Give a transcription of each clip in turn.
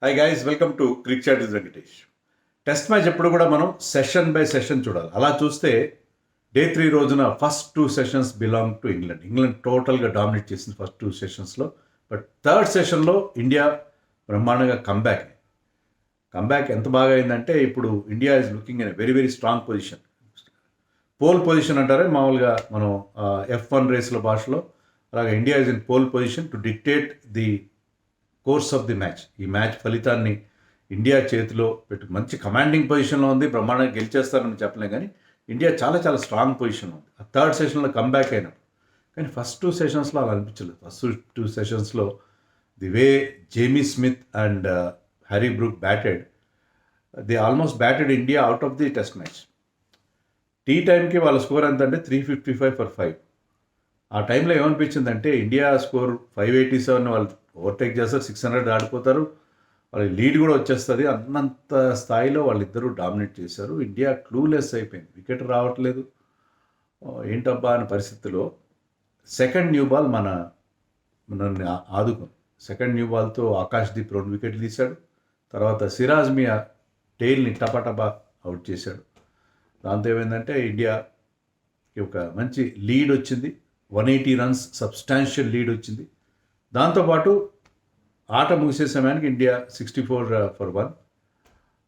Hi guys, welcome to Cric Chat is Venkatesh. Test match ఎప్పుడు కూడా మనం సెషన్ బై సెషన్ చూడాలి. అలా చూస్తే డే 3 రోజున first 2 sessions belong to England. England టోటల్గా డామినేట్ చేసింది ఫస్ట్ 2 సెషన్స్లో. బట్ థర్డ్ సెషన్లో ఇండియా బ్రహ్మాండంగా కంబ్యాక్ ఎంత బాగా అయిందంటే ఇప్పుడు India is looking in very very strong position. Pole position అంటారే మామూలుగా మనం F1 రేస్ల భాషలో, అలాగే India is in pole position to dictate the course of the match. ఈ మ్యాచ్ ఫలితాన్ని ఇండియా చేతిలో పెట్టు మంచి కమాండింగ్ పొజిషన్లో ఉంది. బ్రహ్మాండంగా గెలిచేస్తారని చెప్పలేం, కానీ ఇండియా చాలా చాలా స్ట్రాంగ్ పొజిషన్లో ఉంది. ఆ థర్డ్ సెషన్లో కంబ్యాక్ అయినప్పుడు, కానీ ఫస్ట్ 2 సెషన్స్లో అలా అనిపించలేదు. ఫస్ట్ 2 సెషన్స్లో the way Jamie Smith and Harry Brook batted, they almost batted India out of the test match. Tea టైంకి వాళ్ళ స్కోర్ ఎంత అంటే 355 for 5. ఆ టైంలో ఏమనిపించిందంటే ఇండియా స్కోర్ 587 వాళ్ళు ఓవర్టేక్ చేస్తారు, 600 ఆడిపోతారు, వాళ్ళకి లీడ్ కూడా వచ్చేస్తుంది అన్నంత స్థాయిలో వాళ్ళిద్దరూ డామినేట్ చేశారు. ఇండియా క్లూలెస్ అయిపోయింది, వికెట్ రావట్లేదు, ఏంటబ్బా అనే పరిస్థితిలో సెకండ్ న్యూ బాల్ మనల్ని ఆదుకుంది. సెకండ్ న్యూ బాల్తో ఆకాశ్దీప్ 2 వికెట్లు తీశాడు. తర్వాత సిరాజ్ మియా టెయిల్ని టపా అవుట్ చేశాడు. దాంతో ఏమైందంటే ఇండియాకి ఒక మంచి లీడ్ వచ్చింది. 180 రన్స్ సబ్స్టాన్షియల్ లీడ్ వచ్చింది. దాంతోపాటు ఆట ముగిసే సమయానికి ఇండియా 64 for 1.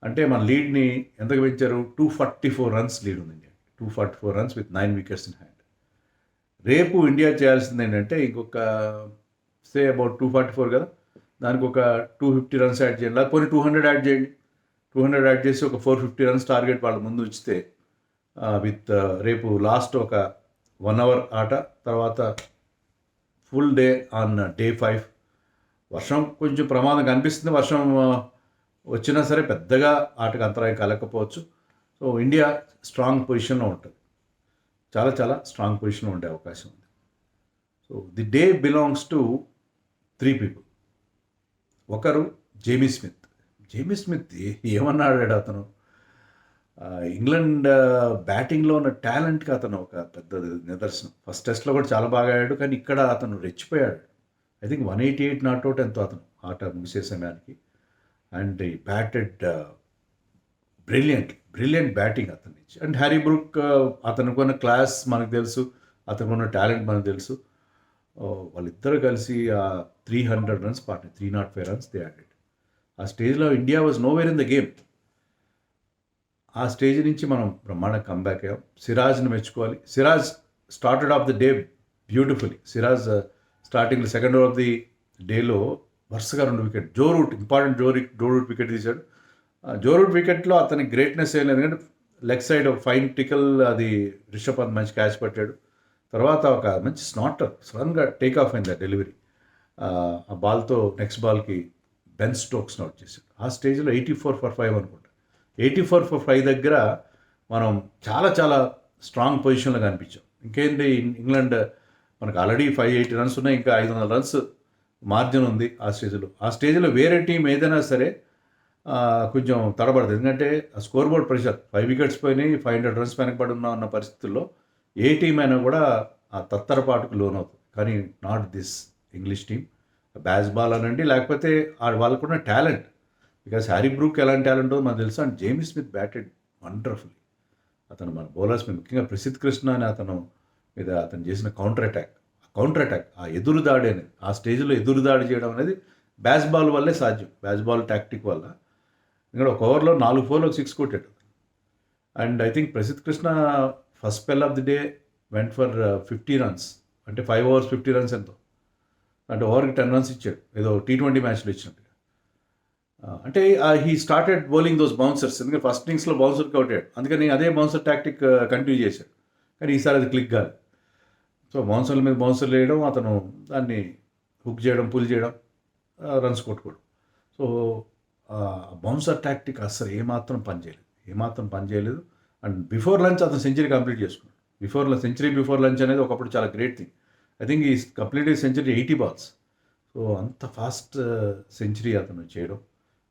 అంటే మన లీడ్ని ఎంతకు పెంచారు? 244 రన్స్ లీడ్ ఉంది India. 244 runs with 9 wickets in hand. రేపు ఇండియా చేయాల్సింది ఏంటంటే ఇంకొక అబౌట్ 244 కదా, దానికి ఒక 250 రన్స్ యాడ్ చేయండి, లేకపోతే 200 యాడ్ చేయండి. 200 యాడ్ చేసి ఒక 450 రన్స్ టార్గెట్ వాళ్ళ ముందు ఉంచితే విత్ రేపు లాస్ట్ ఒక 1 hour ఆట, తర్వాత ఫుల్ డే ఆన్ డే 5. వర్షం కొంచెం ప్రమాదం కనిపిస్తుంది. వర్షం వచ్చినా సరే పెద్దగా ఆటకు అంతరాయం కలగకపోవచ్చు. సో ఇండియా స్ట్రాంగ్ పొజిషన్లో ఉంటుంది, చాలా చాలా స్ట్రాంగ్ పొజిషన్లో ఉండే అవకాశం ఉంది. So the day belongs to 3 people. ఒకరు జేమీ స్మిత్ ఏమన్నాడు అతను? ఇంగ్లాండ్ బ్యాటింగ్లో ఉన్న టాలెంట్కి అతను ఒక పెద్ద నిదర్శనం. ఫస్ట్ టెస్ట్లో కూడా చాలా బాగా ఆడాడు, కానీ ఇక్కడ అతను రెచ్చిపోయాడు. ఐ థింక్ 188 నాట్అవుట్ ఎంతో అతను ఆట ముగిసే సమయానికి. అండ్ ఈ బ్యాటెడ్ బ్రిలియంట్ బ్యాటింగ్ అతని నుంచి. అండ్ హ్యారీ బ్రూక్ అతనుకున్న క్లాస్ మనకు తెలుసు, అతనుకున్న టాలెంట్ మనకు తెలుసు. వాళ్ళిద్దరూ కలిసి 300 runs partner, 305 runs they added. ఆ స్టేజ్లో India was nowhere in the game. ఆ స్టేజ్ నుంచి మనం బ్రహ్మాండంగా కంబ్యాక్ అయ్యాం. సిరాజ్ని మెచ్చుకోవాలి. Siraj started off the day beautifully. Siraj starting second over of the డేలో వరుసగా 2 wicket, important Joe Root wicket తీశాడు. జో రూట్ వికెట్లో అతని గ్రేట్నెస్ ఏం లేదు, ఎందుకంటే లెగ్ సైడ్ ఒక ఫైన్ టికల్, అది రిషబ్ పంత్ మంచి క్యాచ్ పట్టాడు. తర్వాత ఒక మంచి స్నాటర్ సడన్గా టేక్ ఆఫ్ అయింది ఆ డెలివరీ. ఆ బాల్తో నెక్స్ట్ బాల్కి బెన్ స్టోక్స్ని అవుట్ చేశాడు. ఆ స్టేజ్లో 84 for 5 అనుకుంటా. 84 for 5 దగ్గర మనం చాలా చాలా స్ట్రాంగ్ పొజిషన్లో కనిపించాం. ఇంకేంటి, ఇంగ్లాండ్ మనకు ఆల్రెడీ 580 రన్స్ ఉన్నాయి, ఇంకా 500 రన్స్ మార్జిన్ ఉంది. ఆ స్టేజ్లో వేరే టీం ఏదైనా సరే కొంచెం తడబడదు, ఎందుకంటే ఆ స్కోర్ బోర్డ్ ప్రెషర్, 5 వికెట్స్ పోయినాయి, 500 రన్స్ వెనకబడి ఉన్న పరిస్థితుల్లో ఏ టీం అయినా కూడా ఆ తత్తరపాటుకు లోనవుతుంది. కానీ not this English team. Bazball అనండి, లేకపోతే వాళ్ళకున్న టాలెంట్, బికాస్ హ్యారీ బ్రూక్ ఎలాంటి టాలెంటో మనకు తెలుసు. And Jamie Smith batted wonderfully. అతను మన బౌలర్స్ మీద, ముఖ్యంగా ప్రసిద్ధ్ కృష్ణ అని అతను మీద అతను చేసిన కౌంటర్ అటాక్, ఆ ఎదురుదాడి అనేది, ఆ స్టేజ్లో ఎదురుదాడి చేయడం అనేది బ్యాస్ బాల్ వల్లే సాధ్యం, బ్యాస్ బాల్ టాక్టిక్ వల్ల. ఇక్కడ ఒక ఓవర్లో 4 4 6 కొట్టాడు. And I think Prasidh Krishna first spell of the day went for 50 runs, అంటే 5 overs 50 రన్స్ ఎంతో, అంటే ఓవర్కి 10 రన్స్ ఇచ్చాడు, ఏదో T20 మ్యాచ్లో ఇచ్చినట్టుగా. అంటే he started bowling those bouncers, ఎందుకంటే ఫస్ట్ ఇన్నింగ్స్లో బౌన్సర్కి అవుట్ అయ్యాడు, అందుకని అదే బౌన్సర్ టాక్టిక్ కంటిన్యూ చేశాడు. కానీ ఈసారి అది క్లిక్ కాదు. సో బౌన్సర్ల మీద బౌన్సర్లు వేయడం, అతను దాన్ని హుక్ చేయడం, పుల్ చేయడం, రన్స్ కొట్టుకోవడం. సో బౌన్సర్ టాక్టిక్ అస్సలు ఏమాత్రం పనిచేయలేదు. అండ్ బిఫోర్ లంచ్ అతను సెంచరీ కంప్లీట్ చేసుకున్నాడు. సెంచరీ బిఫోర్ లంచ్ అనేది ఒకప్పుడు చాలా గ్రేట్ థింగ్. ఐ థింక్ ఈ కంప్లీట్ సెంచరీ 80 balls. సో అంత ఫాస్ట్ సెంచరీ అతను చేయడం,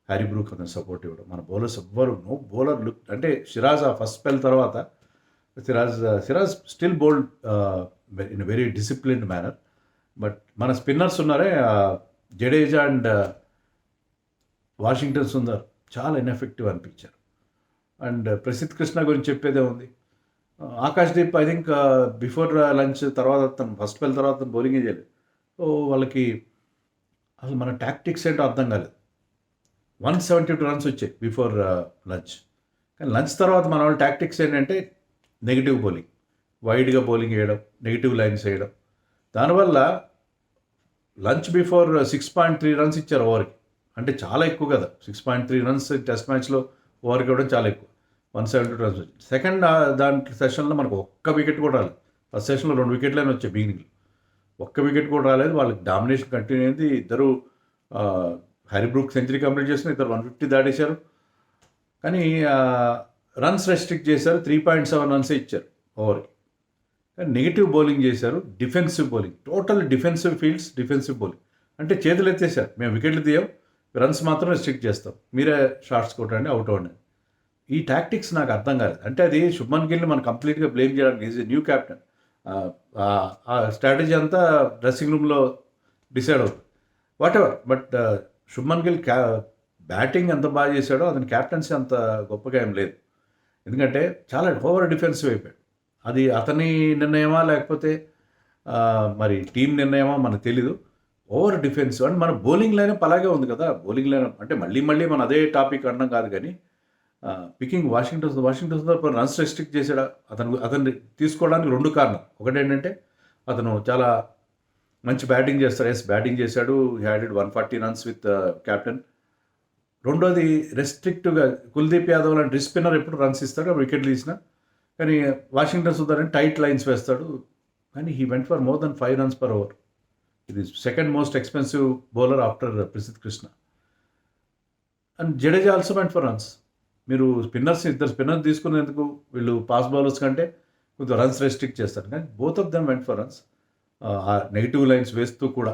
హ్యారీ బ్రూక్ అతను సపోర్ట్ ఇవ్వడం, మన బౌలర్స్ ఎవ్వరు నో బౌలర్ లుక్, అంటే సిరాజ్ ఆ ఫస్ట్ స్పెల్ తర్వాత Siraj still bowled in very disciplined manner. But మన స్పిన్నర్స్ ఉన్నారే, జడేజా అండ్ వాషింగ్టన్ సుందర్ చాలా ఇన్ఎఫెక్టివ్ అనిపించారు. అండ్ ప్రసిద్ధ్ కృష్ణ గురించి చెప్పేదే ఉంది. Akashdeep I think before lunch తర్వాత తను ఫస్ట్ స్పెల్ తర్వాత తను బౌలింగే చేయలేదు. సో వాళ్ళకి అసలు మన టాక్టిక్స్ ఏంటో అర్థం కాలేదు. 172 రన్స్ వచ్చాయి బిఫోర్ లంచ్. కానీ లంచ్ తర్వాత మన వాళ్ళ టాక్టిక్స్ ఏంటంటే నెగిటివ్ బౌలింగ్, వైడ్గా బౌలింగ్ వేయడం, నెగిటివ్ లైన్స్ వేయడం. దానివల్ల లంచ్ బిఫోర్ 6.3 రన్స్ ఇచ్చారు ఓవర్కి. అంటే చాలా ఎక్కువ కదా, 6.3 రన్స్ టెస్ట్ మ్యాచ్లో ఓవర్కి ఇవ్వడం చాలా ఎక్కువ. 172 రన్స్ వచ్చింది. సెకండ్ దాంట్లో సెషన్లో మనకు ఒక్క వికెట్ కూడా రాలేదు. ఫస్ట్ సెషన్లో 2 వికెట్లైనా వచ్చాయి బిగినింగ్లో, ఒక్క వికెట్ కూడా రాలేదు. వాళ్ళకి డామినేషన్ కంటిన్యూ అయింది. ఇద్దరు హ్యారీ బ్రూక్ సెంచరీ కంప్లీట్ చేసిన, ఇద్దరు 150 దాటేశారు. కానీ రన్స్ రెస్ట్రిక్ట్ చేశారు, 3.7 రన్సే ఇచ్చారు ఓవర్కి. కానీ నెగిటివ్ బౌలింగ్ చేశారు, defensive bowling, total defensive fields, defensive bowling. అంటే చేతులు ఎత్తేసారు, మేము వికెట్లు తీయం, రన్స్ మాత్రం రెస్ట్రిక్ట్ చేస్తాం, మీరే షాట్స్ కొట్టండి, అవుట్ అవ్వండి. ఈ టాక్టిక్స్ నాకు అర్థం కాలేదు. అంటే అది శుభ్మన్ గిల్ని మనం కంప్లీట్గా బ్లేమ్ చేయడానికి, ఈజ్ ఎ న్యూ క్యాప్టెన్. ఆ స్ట్రాటజీ అంతా డ్రెస్సింగ్ రూమ్లో డిసైడ్ అవుతుంది, what ever. But Shubman Gill batting ఎంత బాగా చేశాడో అతని క్యాప్టెన్సీ అంత గొప్పగా ఏం లేదు. ఎందుకంటే చాలా ఓవర్ డిఫెన్సివ్ అయిపోయాడు. అది అతని నిర్ణయమా లేకపోతే మరి టీం నిర్ణయమా మనకు తెలీదు. ఓవర్ డిఫెన్సివ్ అంటే మన బౌలింగ్ లైనప్ అలాగే ఉంది కదా. బౌలింగ్ లైనప్ అంటే మళ్ళీ మన అదే టాపిక్ అనడం కాదు, కానీ పికింగ్ వాషింగ్టన్ రన్స్ రెస్ట్రిక్ట్ చేశాడా, అతన్ని తీసుకోవడానికి 2 కారణం. ఒకటి ఏంటంటే అతను చాలా మంచి బ్యాటింగ్ చేస్తాడు, బ్యాటింగ్ చేశాడు, హ్యాడెడ్ 140 రన్స్ విత్ క్యాప్టెన్. రెండోది రెస్ట్రిక్టివ్గా కుల్దీప్ యాదవ్ లాంటి స్పిన్నర్ ఎప్పుడు రన్స్ ఇస్తాడు, వికెట్లు తీసిన. కానీ వాషింగ్టన్ సుందర్ అని టైట్ లైన్స్ వేస్తాడు. కానీ he went for more than 5 runs per over. ఇది second most expensive bowler after Prasidh Krishna. And Jadeja also went for runs. మీరు ఇద్దరు స్పిన్నర్స్ తీసుకునేందుకు వీళ్ళు పాస్ బౌలర్స్ కంటే కొంచెం రన్స్ రెస్ట్రిక్ట్ చేస్తారు. కానీ both of them went for runs. ఆ నెగిటివ్ లైన్స్ వేస్తూ కూడా.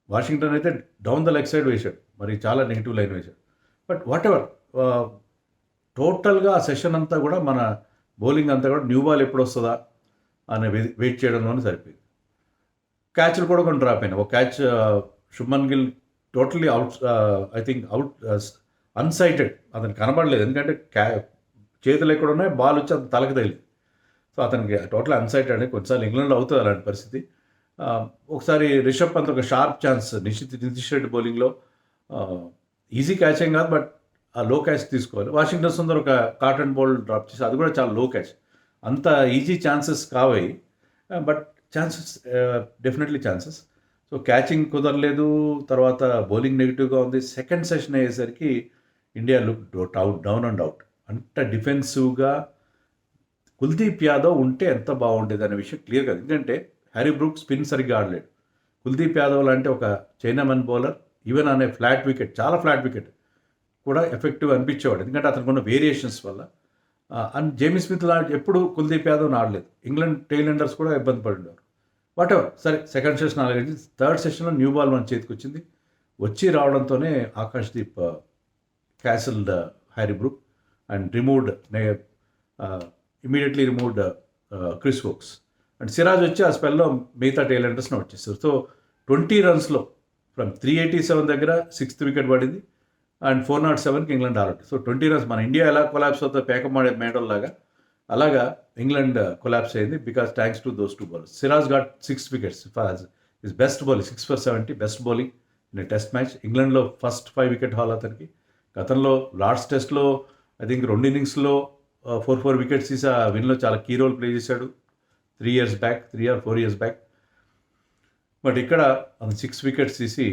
వాషింగ్టన్ అయితే డౌన్ ద లెగ్ సైడ్ వేశాడు, మరి చాలా నెగిటివ్ లైన్ వేశాడు. బట్ వాట్ ఎవర్, టోటల్గా ఆ సెషన్ అంతా కూడా మన బౌలింగ్ అంతా కూడా న్యూ బాల్ ఎప్పుడు వస్తుందా అని వెయిట్ చేయడంలోనే సరిపోయింది. క్యాచ్లు కూడా కొన్ని డ్రాప్ అయినాయి. ఒక catch Shubman Gill totally out, I think out, unsighted, అతను కనబడలేదు. ఎందుకంటే చేతులు ఎక్కడ ఉన్నాయి, బాల్ వచ్చి అతను తలకి తగిలింది. సో అతనికి టోటల్ అన్సైటెడ్ అని. కొన్నిసార్లు ఇంగ్లాండ్లో అవుతుంది అలాంటి పరిస్థితి. ఒకసారి రిషబ్ పంత్ ఒక షార్ప్ ఛాన్స్ నితీష్ రెడ్డి బౌలింగ్లో, ఈజీ క్యాచ్ ఏం కాదు, బట్ ఆ లో క్యాచ్ తీసుకోవాలి. వాషింగ్టన్ సుందర్ ఒక కాటన్ బాల్ డ్రాప్ చేసి, అది కూడా చాలా లో క్యాచ్. అంత ఈజీ ఛాన్సెస్ కావాయి, but chances, definitely chances. So catching కుదరలేదు, తర్వాత బౌలింగ్ నెగిటివ్గా ఉంది. సెకండ్ సెషన్ అయ్యేసరికి India look down and out. అంత డిఫెన్సివ్గా కుల్దీప్ యాదవ్ ఉంటే ఎంత బాగుండేది అనే విషయం క్లియర్ కాదు. ఎందుకంటే హ్యారీ బ్రూక్ స్పిన్ సరిగ్గా ఆడలేడు. కుల్దీప్ యాదవ్ లాంటి ఒక చైనామన్ బౌలర్ ఈవెన్ అనే ఫ్లాట్ వికెట్, చాలా ఫ్లాట్ వికెట్ కూడా ఎఫెక్టివ్ అనిపించేవాడు, ఎందుకంటే అతనికి ఉన్న వేరియేషన్స్ వల్ల. అండ్ జేమీ స్మిత్ లాంటి ఎప్పుడు కుల్దీప్ యాదవ్ ఆడలేదు. ఇంగ్లాండ్ టెయిల్ ఎండర్స్ కూడా ఇబ్బంది పడినారు. వాట్ ఎవర్, సరే సెకండ్ సెషన్ అలాగే. థర్డ్ సెషన్లో న్యూ బాల్ మన చేతికి వచ్చింది. వచ్చి రావడంతోనే Akashdeep castled Harry Brook and removed, immediately removed Chris Woakes. And Siraj వచ్చి ఆ స్పెల్లో మిగతా టెయిల్ ఎండర్స్ని వచ్చేస్తారు. సో 20 runsలో ఫ్రమ్ 387 దగ్గర 6th వికెట్ పడింది అండ్ 407కి ఇంగ్లాండ్ ఆల్అౌట్. So 20 runs. మన ఇండియా ఎలా కొలాప్స్ అవుతుందో పేక మేడల్లాగా అలాగా ఇంగ్లాండ్ కొలాప్స్ అయింది, because thanks to those 2 bowlers. Siraj got 6 wickets. His best bowling, 6 for 70, best bowling in test match. ఇంగ్లాండ్లో ఫస్ట్ 5 wicket haul అతనికి. గతంలో లార్డ్స్ టెస్ట్లో ఐ థింక్ 2 innings-లో 4 wickets తీసి ఆ విన్లో చాలా కీ రోల్ ప్లే చేశాడు 3 or 4 years back. బట్ ఇక్కడ అతను 6 wickets తీసి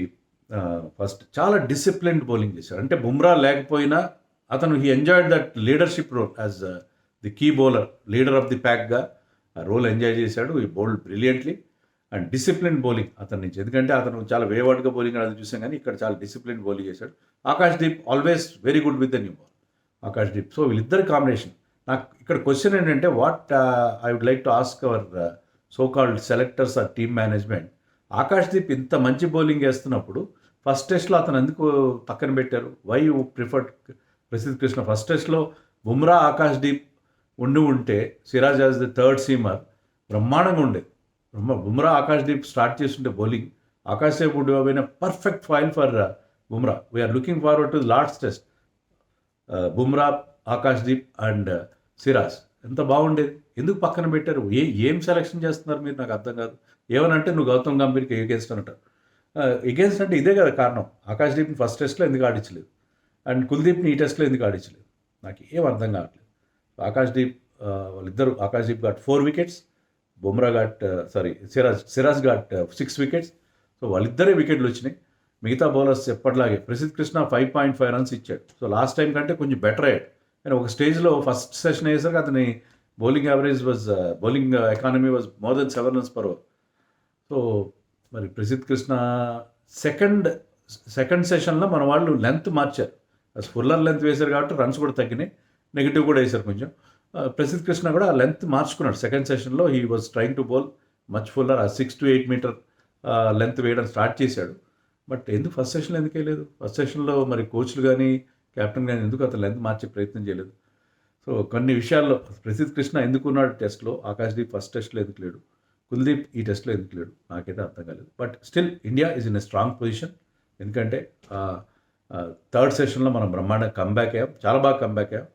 ఫస్ట్ చాలా డిసిప్లిన్డ్ బౌలింగ్ చేశాడు. అంటే బుమ్రా లేకపోయినా అతను he enjoyed that leadership role as the key bowler, leader of the ప్యాక్గా ఆ రోల్ ఎంజాయ్ చేశాడు. ఈ bowled brilliantly and discipline bowling అతని నుంచి. ఎందుకంటే అతను చాలా వేవర్డ్గా బౌలింగ్ అది చూసాం, కానీ ఇక్కడ చాలా డిసిప్లిన్ బౌలింగ్ చేశాడు. Akashdeep always very good with the new ball, Akashdeep. So వీళ్ళిద్దరి కాంబినేషన్. నాకు ఇక్కడ క్వశ్చన్ ఏంటంటే, what I would like to ask our so called selectors or team management, Akashdeep ఇంత మంచి బౌలింగ్ వేస్తున్నప్పుడు ఫస్ట్ టెస్ట్లో అతను ఎందుకు పక్కన పెట్టారు? Why you preferred Prasidh Krishna? First టెస్ట్లో బుమ్రా ఆకాష్దీప్ ఉంటే Siraj as the third seamer బ్రహ్మాండంగా ఉండేది. బుమ్రా ఆకాష్దీప్ స్టార్ట్ చేస్తుంటే bowling, Akashdeep would have been a perfect foil for Bumrah. We're looking forward to last test. Bumrah, Akashdeep and Siraj ఎంత బాగుండేది. ఎందుకు పక్కన పెట్టారు? ఏం సెలెక్షన్ చేస్తున్నారు మీరు? నాకు అర్థం కాదు. ఏమనంటే నువ్వు గౌతమ్ గంభీర్కి ఎగేన్స్ట్ అంటారు. ఎగేన్స్ట్ అంటే ఇదే కదా కారణం. ఆకాష్దీప్ని ఫస్ట్ టెస్ట్లో ఎందుకు ఆడించలేదు అండ్ కుల్దీప్ని ఈ టెస్ట్లో ఎందుకు ఆడించలేదు? నాకు ఏం అర్థం కావట్లేదు. ఆకాష్దీప్ వాళ్ళిద్దరు, Akashdeep got 4 wickets, Bumrah got Siraj got 6 wickets. So వాళ్ళిద్దరే వికెట్లు వచ్చినాయి. మిగతా బౌలర్స్ ఎప్పటిలాగే. ప్రసిద్ధ్ కృష్ణ 5.5 రన్స్ ఇచ్చాడు. సో లాస్ట్ టైం కంటే కొంచెం బెటర్ అయ్యాడు. కానీ ఒక స్టేజ్లో ఫస్ట్ సెషన్ అయ్యేసరికి అతని bowling average bowling economy was more than 7 runs per over. So మరి ప్రసిద్ధ్ కృష్ణ సెకండ్ సెషన్లో మన వాళ్ళు లెంత్ మార్చారు. ఫుల్లర్ లెంత్ వేశారు కాబట్టి రన్స్ కూడా తగ్గినాయి, నెగిటివ్ కూడా వేశారు కొంచెం. ప్రసిద్ధ్ కృష్ణ కూడా లెంత్ మార్చుకున్నాడు. సెకండ్ సెషన్లో he was trying to bowl much fuller. 6 to 8 meter length వేయడం స్టార్ట్ చేశాడు. బట్ ఎందుకు ఫస్ట్ సెషన్లో ఎందుకు వేయలేదు? ఫస్ట్ సెషన్లో మరి కోచ్లు కానీ కెప్టెన్ కానీ ఎందుకు అతను లెంత్ మార్చే ప్రయత్నం చేయలేదు? సో కొన్ని విషయాల్లో ప్రసిద్ధ్ కృష్ణ ఎందుకు ఉన్నాడు టెస్ట్లో, ఆకాష్దీప్ ఫస్ట్ టెస్ట్లో ఎందుకు లేడు, కుల్దీప్ ఈ టెస్ట్లో ఎందుకు లేడు, నాకైతే అర్థం కాలేదు. But still India is in a strong position. ఎందుకంటే థర్డ్ సెషన్లో మనం బ్రహ్మాండంగా కంబ్యాక్ అయ్యాం, చాలా బాగా కంబ్యాక్ అయ్యాం.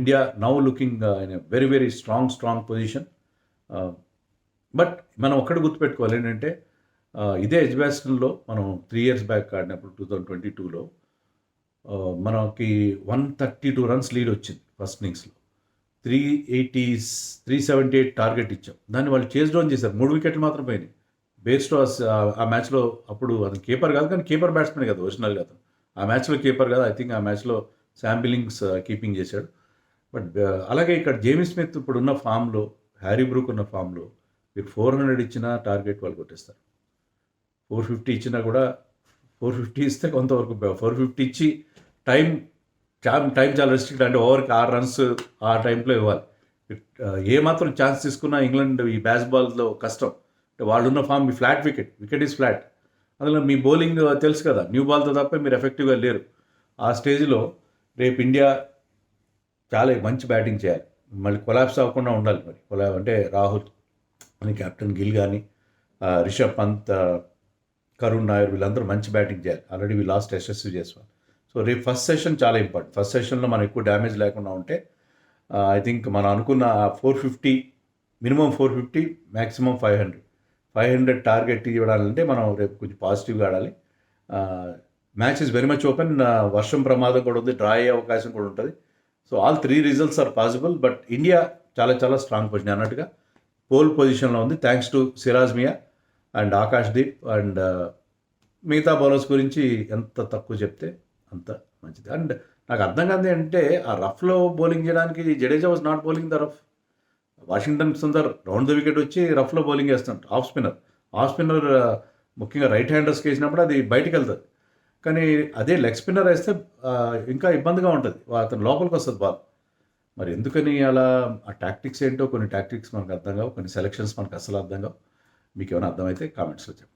India now looking in a very very strong position. But మనం ఒక్కటి గుర్తుపెట్టుకోవాలి ఏంటంటే, ఇదే ఎడ్జ్బాస్టన్లో మనం 3 years బ్యాక్ ఆడినప్పుడు 2022లో మనకి 132 runs లీడ్ వచ్చింది ఫస్ట్ ఇన్నింగ్స్లో. 378 టార్గెట్ ఇచ్చాం. దాన్ని వాళ్ళు చేజ్ డౌన్ చేశారు. 3 వికెట్లు మాత్రం పోయినాయి. బేస్టోస్ ఆ మ్యాచ్లో అప్పుడు అతను కీపర్ కాదు, కానీ కీపర్ బ్యాట్స్మెన్ కదా ఒరిజినల్గా. అతను ఆ మ్యాచ్లో కీపర్ కాదు. ఐ థింక్ ఆ మ్యాచ్లో శామ్ బిల్లింగ్స్ కీపింగ్ చేశాడు. బట్ అలాగే ఇక్కడ జేమీ స్మిత్ ఇప్పుడు ఉన్న ఫామ్లో, హ్యారీ బ్రూక్ ఉన్న ఫామ్లో మీరు 400 ఇచ్చినా టార్గెట్ వాళ్ళు కొట్టేస్తారు. 450 ఇచ్చినా కూడా 450 ఇస్తే కొంతవరకు 450 ఇచ్చి టైం చాలా రెస్ట్రిక్ట్. అంటే ఓవర్కి 6 runs ఆ టైంలో ఇవ్వాలి. ఏమాత్రం ఛాన్స్ తీసుకున్నా ఇంగ్లాండ్ ఈ బాల్స్లో కష్టం. అంటే వాళ్ళున్న ఫామ్, మీ వికెట్ ఈజ్ ఫ్లాట్. అందులో మీ బౌలింగ్ తెలుసు కదా, న్యూ బాల్తో తప్ప మీరు ఎఫెక్టివ్గా లేరు. ఆ స్టేజ్లో రేపు ఇండియా చాలా మంచి బ్యాటింగ్ చేయాలి, మళ్ళీ కొలాప్స్ అవ్వకుండా ఉండాలి. మరి అంటే రాహుల్ అని, కెప్టెన్ గిల్ కానీ, రిషబ్ పంత్, కరుణ్ నాయర్ వీళ్ళందరూ మంచి బ్యాటింగ్ చేయాలి. Already we last Yashasvi Jaiswal. So రేపు ఫస్ట్ సెషన్ చాలా ఇంపార్టెంట్. ఫస్ట్ సెషన్లో మనం ఎక్కువ డ్యామేజ్ లేకుండా ఉంటే ఐ థింక్ మనం అనుకున్న 450, మినిమం 450, మ్యాక్సిమం 500 టార్గెట్ ఇవ్వాలంటే మనం రేపు కొంచెం పాజిటివ్గా ఆడాలి. Match is very much open. వర్షం ప్రమాదం కూడా ఉంది, డ్రా అయ్యే అవకాశం కూడా ఉంటుంది. So all 3 results are possible. But India చాలా స్ట్రాంగ్ పొజిషన్ అన్నట్టుగా పోల్ పొజిషన్లో ఉంది, thanks to Siraj Mian and Akashdeep. And మిగతా బౌలర్స్ గురించి ఎంత తక్కువ చెప్తే అంత మంచిది. అండ్ నాకు అర్థం కాదు అంటే, ఆ రఫ్లో బౌలింగ్ చేయడానికి Jadeja was not bowling the rough. Washington Sundar round the wicket వచ్చి రఫ్లో బౌలింగ్ వేస్తుంటారు. ఆఫ్ స్పిన్నర్ ముఖ్యంగా రైట్ హ్యాండర్స్కి వేసినప్పుడు అది బయటికి వెళ్తుంది. కానీ అదే లెగ్ స్పిన్నర్ వేస్తే ఇంకా ఇబ్బందిగా ఉంటుంది, అతను లోపలికి వస్తుంది బాల్. మరి ఎందుకని అలా? ఆ టాక్టిక్స్ ఏంటో, కొన్ని టాక్టిక్స్ మనకు అర్థం కావు, కొన్ని సెలెక్షన్స్ మనకు అస్సలు అర్థం కావు. మీకు ఏమైనా అర్థమైతే కామెంట్స్లో చెప్పండి.